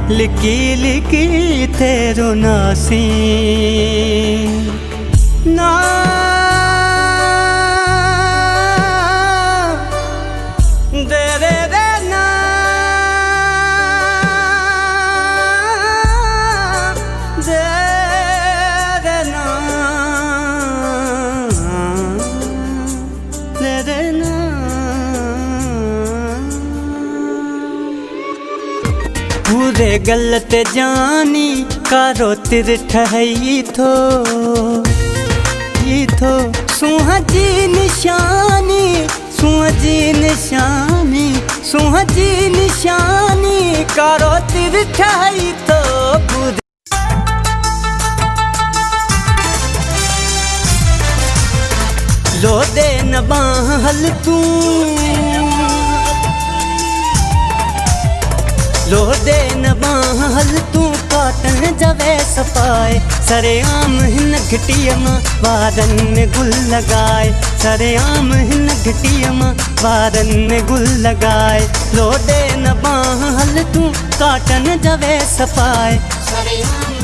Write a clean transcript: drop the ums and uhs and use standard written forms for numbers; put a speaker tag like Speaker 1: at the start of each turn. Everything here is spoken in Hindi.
Speaker 1: लिकी लिकी तेरो नासी ना दे रे रे ना दे रे ना दे रे ना पूरे गलत जानी कारो तिर ठहई थो सुहा जी निशानी सुहा जी निशानी सुहा जी निशानी कारो तिर ठहई थो लो दे न बाहल तू लो दे न बाहल तू काटन जवे सपाए सरे आम हिन घटिया मां वारन में गुल लगाए सरे आम हिन घटिया मां वारन में गुल लगाए लो दे न बाहल तू काटन जवे सपाए सरे आम